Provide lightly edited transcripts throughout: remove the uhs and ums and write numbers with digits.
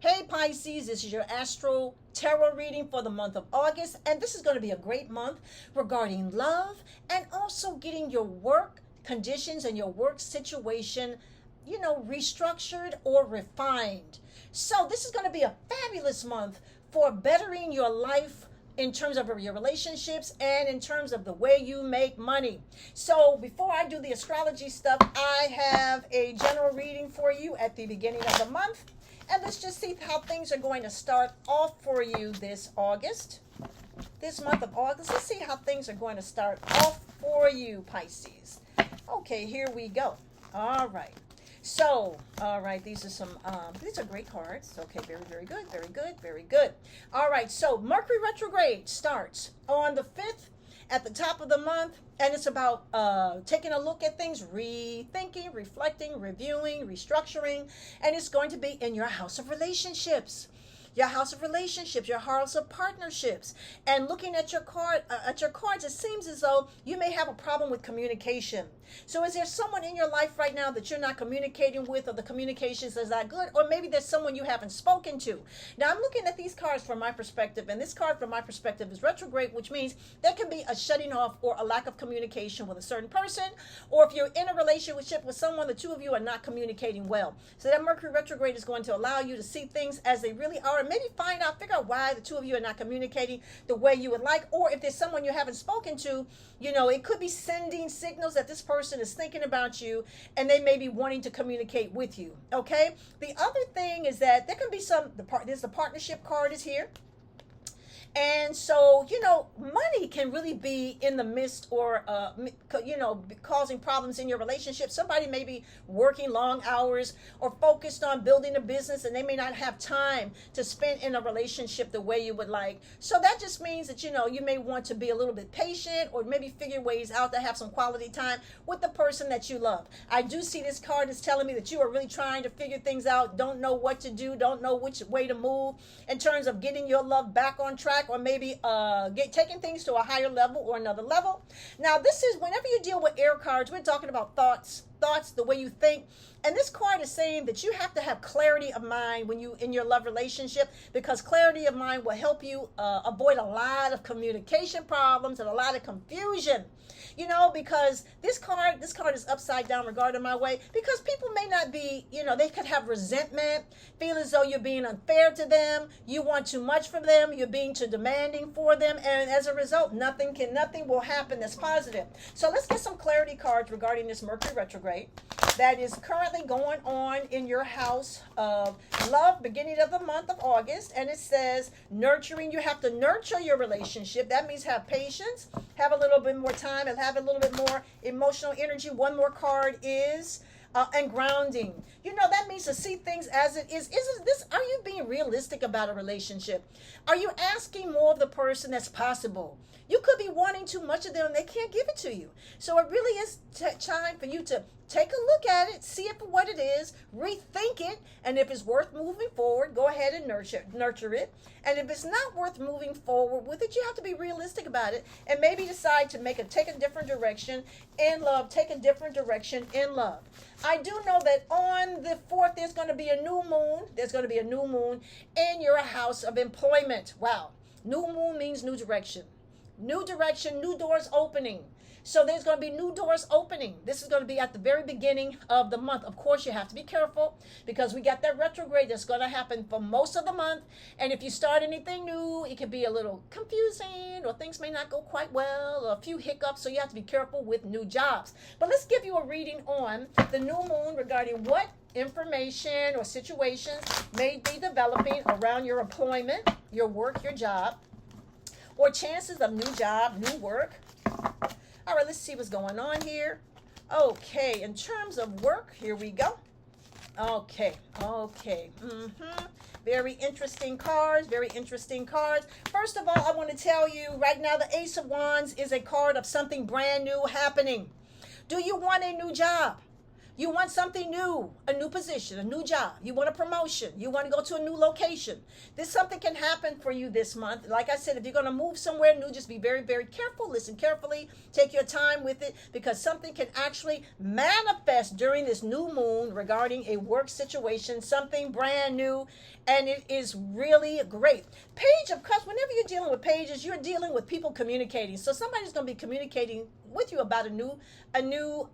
Hey Pisces, this is your astro tarot reading for the month of August, and this is going to be a great month regarding love and also getting your work conditions and your work situation, restructured or refined. So this is going to be a fabulous month for bettering your life in terms of your relationships and in terms of the way you make money. So before I do the astrology stuff, I have a general reading for you at the beginning of the month. And let's just see how things are going to start off for you this month of August. Let's see how things are going to start off for you, Pisces. Okay, here we go. All right. So, all right, these are great cards. Okay, very, very good, very good, very good. All right, so Mercury retrograde starts on the 5th at the top of the month, and it's about taking a look at things, rethinking, reflecting, reviewing, restructuring, and it's going to be in your house of relationships. Your house of relationships, your house of partnerships, and looking at your cards, it seems as though you may have a problem with communication. So is there someone in your life right now that you're not communicating with, or the communications is not good, or maybe there's someone you haven't spoken to? Now I'm looking at these cards from my perspective, and this card from my perspective is retrograde, which means there can be a shutting off or a lack of communication with a certain person, or if you're in a relationship with someone, the two of you are not communicating well. So that Mercury retrograde is going to allow you to see things as they really are, and maybe figure out why the two of you are not communicating the way you would like, or if there's someone you haven't spoken to, it could be sending signals that this person is thinking about you and they may be wanting to communicate with you. Okay, the other thing is that there can be the partnership card is here. And so, money can really be in the midst or, causing problems in your relationship. Somebody may be working long hours or focused on building a business, and they may not have time to spend in a relationship the way you would like. So that just means that, you may want to be a little bit patient, or maybe figure ways out to have some quality time with the person that you love. I do see this card is telling me that you are really trying to figure things out, don't know what to do, don't know which way to move in terms of getting your love back on track, or maybe taking things to a higher level or another level. Now, this is whenever you deal with air cards, we're talking about thoughts, the way you think. And this card is saying that you have to have clarity of mind when you in your love relationship, because clarity of mind will help you avoid a lot of communication problems and a lot of confusion. Because this card is upside down regarding my way, because people may not be, they could have resentment, feel as though you're being unfair to them, you want too much from them, you're being too demanding for them, and as a result, nothing will happen that's positive. So let's get some clarity cards regarding this Mercury retrograde that is currently going on in your house of love, beginning of the month of August. And it says nurturing. You have to nurture your relationship. That means have patience, have a little bit more time, and have a little bit more emotional energy. One more card is and grounding. That means to see things as it is. Are you being realistic about a relationship? Are you asking more of the person that's possible? You could be wanting too much of them and they can't give it to you. So it really is time for you to take a look at it, see it for what it is, rethink it, and if it's worth moving forward, go ahead and nurture it. And if it's not worth moving forward with it, you have to be realistic about it and maybe decide to take a different direction in love, I do know that on the 4th, there's going to be a new moon. There's going to be a new moon in your house of employment. Wow. New moon means new direction. New direction, new doors opening. So there's going to be new doors opening. This is going to be at the very beginning of the month. Of course, you have to be careful because we got that retrograde that's going to happen for most of the month. And if you start anything new, it can be a little confusing, or things may not go quite well, or a few hiccups. So you have to be careful with new jobs. But let's give you a reading on the new moon regarding what information or situations may be developing around your employment, your work, your job, or chances of new job, new work. All right, let's see what's going on here. Okay, in terms of work, here we go. Okay. Very interesting cards, First of all, I want to tell you right now, the Ace of Wands is a card of something brand new happening. Do you want a new job? You want something new, a new position, a new job. You want a promotion. You want to go to a new location. Something can happen for you this month. Like I said, if you're going to move somewhere new, just be very, very careful. Listen carefully. Take your time with it, because something can actually manifest during this new moon regarding a work situation, something brand new, and it is really great. Page of Cups, whenever you're dealing with pages, you're dealing with people communicating. So somebody's going to be communicating with you about a new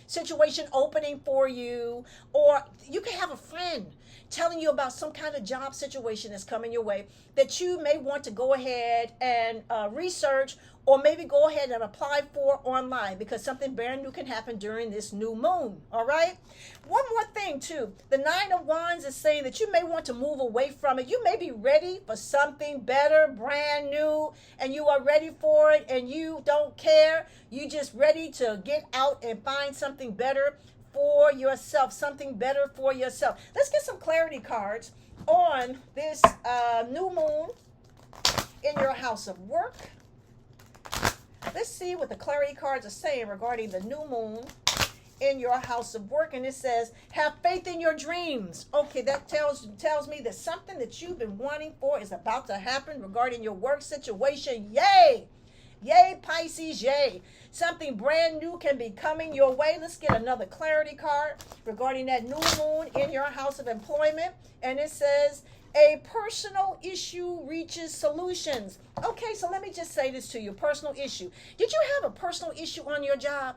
situation opening for you, or you can have a friend telling you about some kind of job situation that's coming your way that you may want to go ahead and research, or maybe go ahead and apply for online, because something brand new can happen during this new moon. All right. One more thing too. The Nine of Wands is saying that you may want to move away from it. You may be ready for something better, brand new, and you are ready for it, and you don't care. You just ready to get out and find something better for yourself, something better for yourself. Let's get some clarity cards on this new moon in your house of work. Let's see what the clarity cards are saying regarding the new moon in your house of work. And it says, have faith in your dreams. Okay, that tells me that something that you've been wanting for is about to happen regarding your work situation. Yay! Yay, Pisces, yay. Something brand new can be coming your way. Let's get another clarity card regarding that new moon in your house of employment. And it says, a personal issue reaches solutions. Okay, so let me just say this to you. Personal issue. Did you have a personal issue on your job?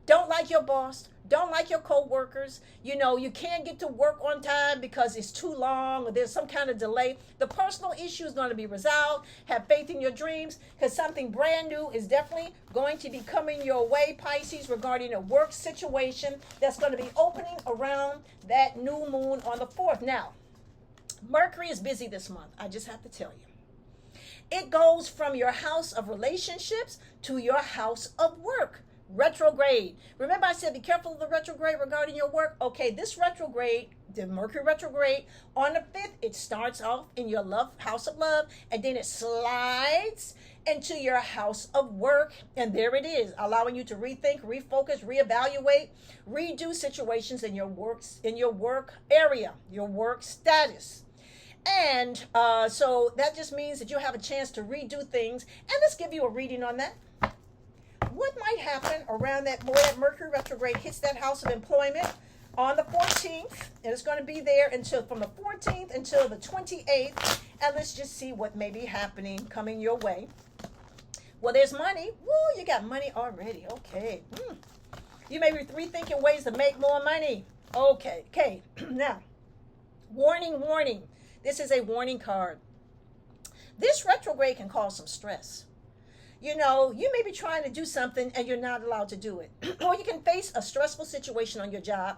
Don't like your boss. Don't like your co-workers. You know, you can't get to work on time because it's too long, or there's some kind of delay. The personal issue is going to be resolved. Have faith in your dreams, because something brand new is definitely going to be coming your way, Pisces, regarding a work situation that's going to be opening around that new moon on the 4th. Now, Mercury is busy this month. I just have to tell you. It goes from your house of relationships to your house of work. Retrograde. Remember I said be careful of the retrograde regarding your work? Okay, this retrograde, the Mercury retrograde, on the 5th, it starts off in your house of love, and then it slides into your house of work, and there it is, allowing you to rethink, refocus, reevaluate, redo situations in your work area, your work status. And so that just means that you have a chance to redo things. And let's give you a reading on that. What might happen around that Mercury retrograde hits that house of employment on the 14th, and it's going to be there until from the 14th until the 28th. And let's just see what may be happening coming your way. Well, there's money. Woo, you got money already. Okay. You may be rethinking ways to make more money. Okay. Now, warning. This is a warning card. This retrograde can cause some stress. You know, you may be trying to do something and you're not allowed to do it. Or you can face a stressful situation on your job.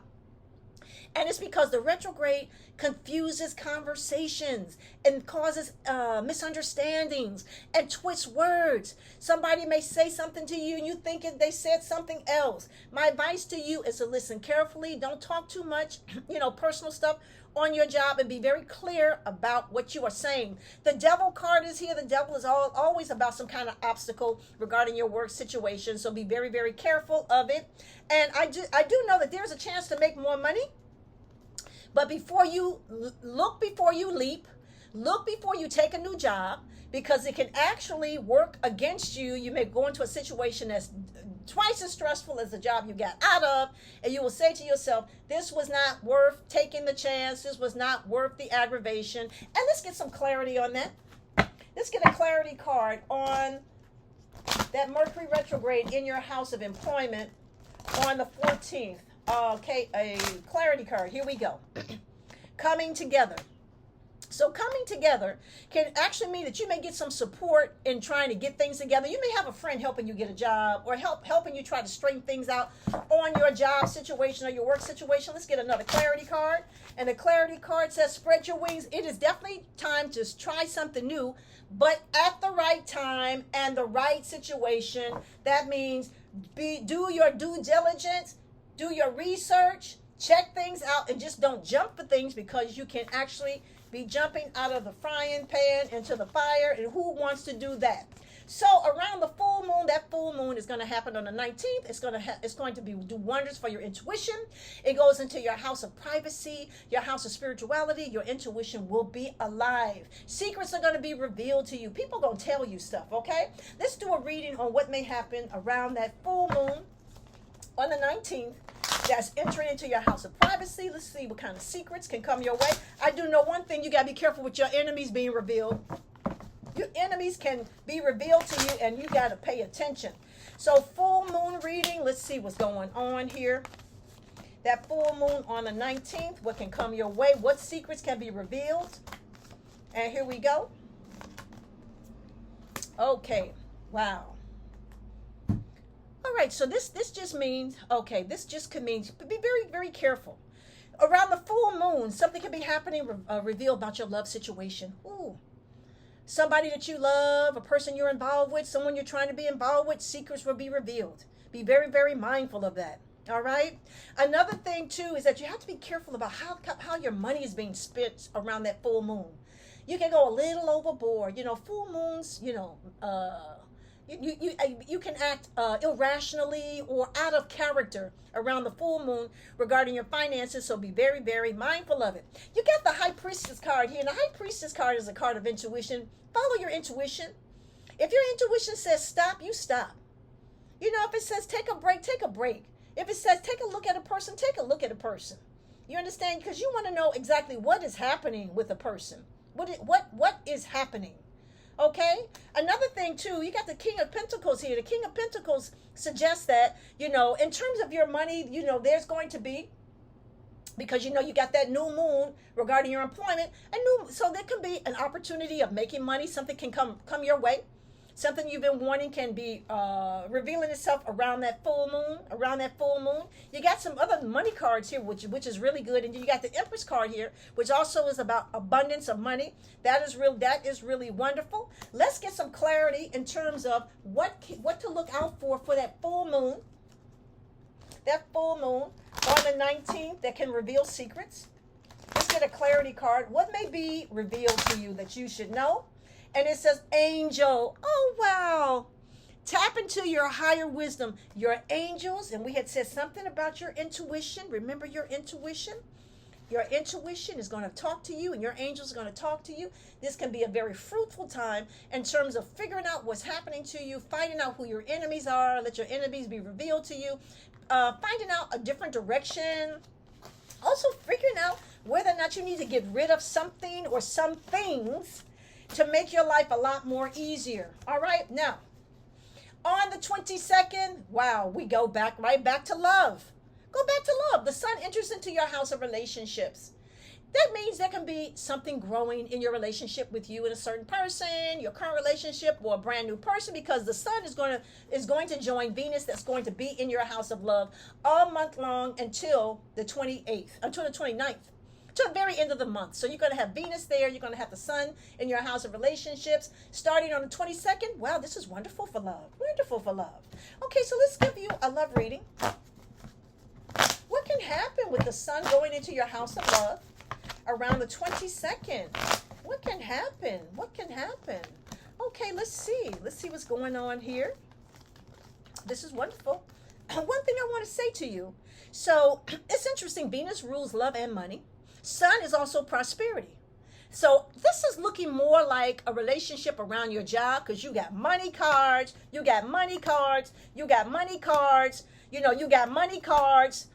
And it's because the retrograde confuses conversations and causes misunderstandings and twists words. Somebody may say something to you and you think they said something else. My advice to you is to listen carefully. Don't talk too much, personal stuff on your job, and be very clear about what you are saying. The devil card is here. The devil is always about some kind of obstacle regarding your work situation. So be very, very careful of it. And I do know that there's a chance to make more money. But before you look, before you leap, look before you take a new job, because it can actually work against you. You may go into a situation that's twice as stressful as the job you got out of, and you will say to yourself, this was not worth taking the chance. This was not worth the aggravation. And let's get some clarity on that. Let's get a clarity card on that Mercury retrograde in your house of employment on the 14th. Okay, a clarity card. Here we go. Coming together. So coming together can actually mean that you may get some support in trying to get things together. You may have a friend helping you get a job, or helping you try to straighten things out on your job situation or your work situation. Let's get another clarity card. And the clarity card says, spread your wings. It is definitely time to try something new, but at the right time and the right situation. That means do your due diligence, do your research, check things out, and just don't jump for things, because you can actually be jumping out of the frying pan into the fire, and who wants to do that? So around the full moon, that full moon is going to happen on the 19th. It's going to do wonders for your intuition. It goes into your house of privacy, your house of spirituality. Your intuition will be alive. Secrets are going to be revealed to you. People are going to tell you stuff, okay? Let's do a reading on what may happen around that full moon on the 19th. That's entering into your house of privacy. Let's see what kind of secrets can come your way. I do know one thing. You got to be careful with your enemies being revealed. Your enemies can be revealed to you, and you got to pay attention. So full moon reading. Let's see what's going on here. That full moon on the 19th. What can come your way? What secrets can be revealed? And here we go. Okay. Wow. All right, so this just means, okay, this just could mean, be very, very careful. Around the full moon, something could be happening, revealed about your love situation. Ooh. Somebody that you love, a person you're involved with, someone you're trying to be involved with, secrets will be revealed. Be very, very mindful of that. All right. Another thing, too, is that you have to be careful about how your money is being spent around that full moon. You can go a little overboard. You know, full moons, you know, you can act irrationally or out of character around the full moon regarding your finances, so be very, very mindful of it. You got the High Priestess card here, and the High Priestess card is a card of intuition. Follow your intuition. If your intuition says stop, you stop. You know, if it says take a break, take a break. If it says take a look at a person, take a look at a person. You understand? Because you want to know exactly what is happening with a person. What is happening? Okay. Another thing too, you got the King of Pentacles here. The King of Pentacles suggests that, you know, in terms of your money, you know, there's going to be, because you know you got that new moon regarding your employment, so there can be an opportunity of making money. Something can come your way. Something you've been wanting can be revealing itself around that full moon. You got some other money cards here, which is really good. And you got the Empress card here, which also is about abundance of money. That is really wonderful. Let's get some clarity in terms of what to look out for that full moon. That full moon on the 19th that can reveal secrets. Let's get a clarity card. What may be revealed to you that you should know? And it says angel. Oh, wow. Tap into your higher wisdom, your angels. And we had said something about your intuition. Remember your intuition? Your intuition is going to talk to you, and your angels are going to talk to you. This can be a very fruitful time in terms of figuring out what's happening to you, finding out who your enemies are, let your enemies be revealed to you, finding out a different direction. Also figuring out whether or not you need to get rid of something or some things to make your life a lot more easier. All right. Now, on the 22nd, wow, we go right back to love. Go back to love. The sun enters into your house of relationships. That means there can be something growing in your relationship with you and a certain person, your current relationship, or a brand new person, because the sun is going to join Venus, that's going to be in your house of love all month long until the 28th, until the 29th. To the very end of the month. So you're going to have Venus there. You're going to have the sun in your house of relationships. Starting on the 22nd. Wow, this is wonderful for love. Wonderful for love. Okay, so let's give you a love reading. What can happen with the sun going into your house of love around the 22nd? What can happen? What can happen? Okay, let's see. Let's see what's going on here. This is wonderful. One thing I want to say to you. So it's interesting. Venus rules love and money. Sun is also prosperity. So this is looking more like a relationship around your job, because you got money cards, you got money cards, you got money cards, you know, you got money cards.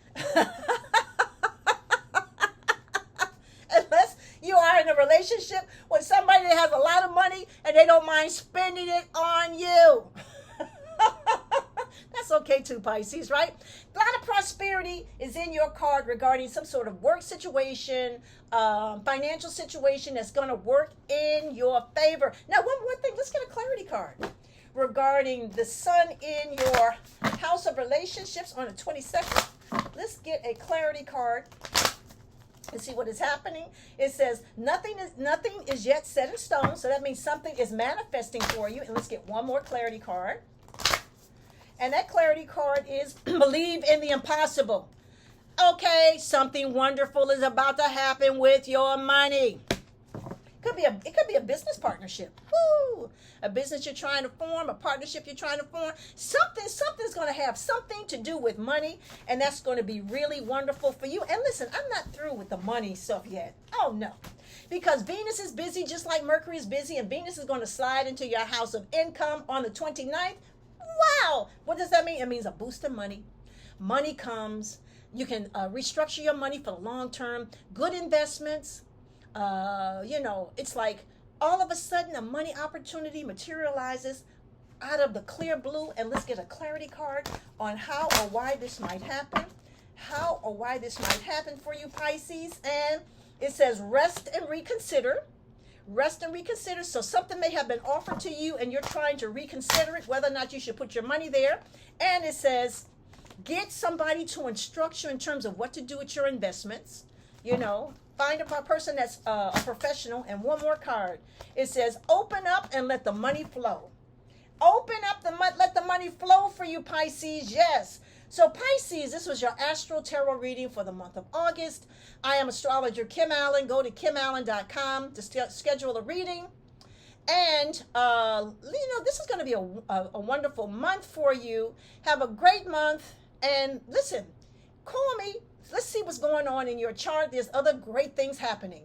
Unless you are in a relationship with somebody that has a lot of money and they don't mind spending it on you. That's okay too, Pisces, right? A lot of prosperity is in your card regarding some sort of work situation, financial situation that's going to work in your favor. Now, one more thing. Let's get a clarity card regarding the sun in your house of relationships on the 22nd. Let's get a clarity card and see what is happening. It says nothing is yet set in stone. So that means something is manifesting for you. And let's get one more clarity card. And that clarity card is believe in the impossible. Okay, something wonderful is about to happen with your money. It could be a business partnership. Woo! A business you're trying to form, a partnership you're trying to form. Something's going to have something to do with money, and that's going to be really wonderful for you. And listen, I'm not through with the money stuff yet. Oh no. Because Venus is busy just like Mercury is busy, and Venus is going to slide into your house of income on the 29th. Wow! What does that mean? It means a boost of money. Money comes. You can restructure your money for the long term. Good investments. It's like all of a sudden a money opportunity materializes out of the clear blue. And let's get a clarity card on how or why this might happen. How or why this might happen for you, Pisces. And it says rest and reconsider. Rest and reconsider. So something may have been offered to you and you're trying to reconsider it, whether or not you should put your money there. And it says get somebody to instruct you in terms of what to do with your investments. Find a person that's a professional. And one more card. It says open up and let the money flow. Open up, let the money flow for you, Pisces. Yes. So Pisces, this was your astral tarot reading for the month of August. I am astrologer Kim Allen. Go to kimallen.com to schedule a reading. And, this is going to be a wonderful month for you. Have a great month. And listen, call me. Let's see what's going on in your chart. There's other great things happening.